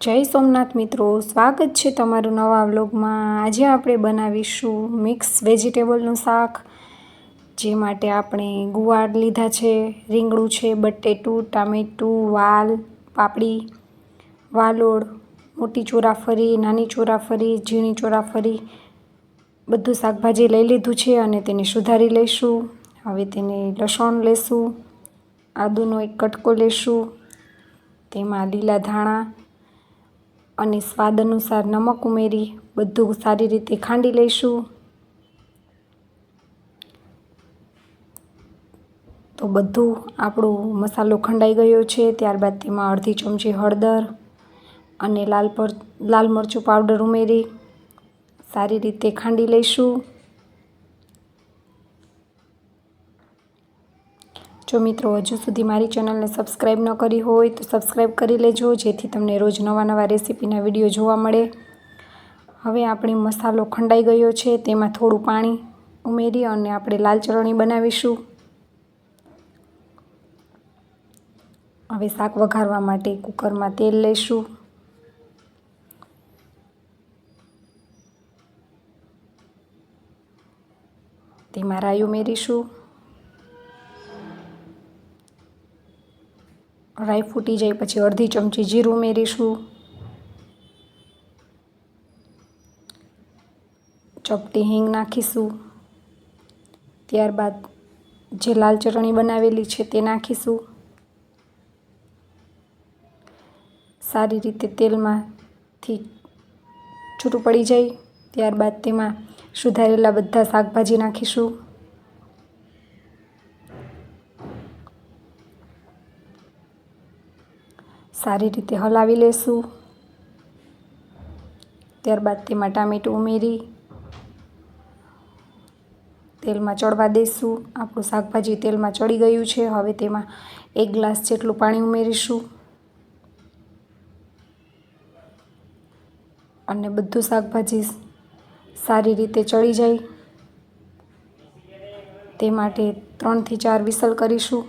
જય સોમનાથ મિત્રો, સ્વાગત છે તમારું નવા વ્લોગમાં। આજે આપણે બનાવીશું મિક્સ વેજીટેબલનું શાક। જે માટે આપણે ગુવાર લીધા છે, રીંગણું છે, બટેટું, ટામેટું, વાલ, પાપડી, વાલોળ, મોટી ચોરાફરી, નાની ચોરાફરી, ઝીણી ચોરાફરી બધું શાકભાજી લઈ લીધું છે અને તેને સુધારી લઈશું। હવે તેને લસણ લેશું, આદુનો એક કટકો લેશું, તેમાં લીલા ધાણા અને સ્વાદ અનુસાર નમક ઉમેરી બધું સારી રીતે ખાંડી લઈશું। તો બધું આપણો મસાલો ખંડાઈ ગયો છે। ત્યારબાદ તેમાં અડધી ચમચી હળદર અને લાલ મરચું પાવડર ઉમેરી સારી રીતે ખાંડી લઈશું। જો મિત્રો હજુ સુધી મારી ચેનલને સબસ્ક્રાઈબ ન કરી હોય તો સબસ્ક્રાઈબ કરી લેજો, જેથી તમને રોજ નવા રેસીપીના વિડીયો જોવા મળે। હવે આપણે મસાલો ખંડાઈ ગયો છે, તેમાં થોડું પાણી ઉમેરી અને આપણે લાલ ચટણી બનાવીશું। હવે શાક વઘારવા માટે કુકરમાં તેલ લઈશું, તેમાં રાઈ ઉમેરીશું। રાઈ ફૂટી જાય પછી અડધી ચમચી જીરું ઉમેરીશું, ચપટી હિંગ નાખીશું। ત્યારબાદ જે લાલ ચટણી બનાવેલી છે તે નાખીશું। સારી રીતે તેલમાંથી છૂટું પડી જાય ત્યારબાદ તેમાં સુધારેલા બધા શાકભાજી નાખીશું। સારી રીતે હલાવી લેશું। ત્યારબાદ તેમાં ટામેટું ઉમેરી તેલમાં ચડવા દઈશું। આપણું શાકભાજી તેલમાં ચડી ગયું છે। હવે તેમાં 1 ગ્લાસ જેટલું પાણી ઉમેરીશું અને બધું શાકભાજી સારી રીતે ચડી જાય તે માટે 3 થી 4 વિસલ કરીશું।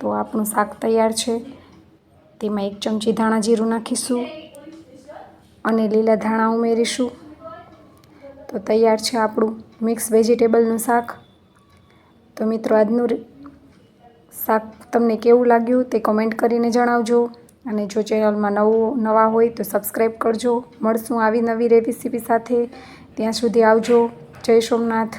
તો આપણું શાક તૈયાર છે। તેમાં 1 ચમચી ધાણા જીરું નાખીશું અને લીલા ધાણા ઉમેરીશું। તો તૈયાર છે આપણું મિક્સ વેજીટેબલનું શાક। તો મિત્રો આજનું શાક તમને કેવું લાગ્યું તે કમેન્ટ કરીને જણાવજો અને જો ચેનલમાં નવા હોય તો સબસ્ક્રાઈબ કરજો। મળશું આવી નવી રેસીપી સાથે, ત્યાં સુધી આવજો। જય સોમનાથ।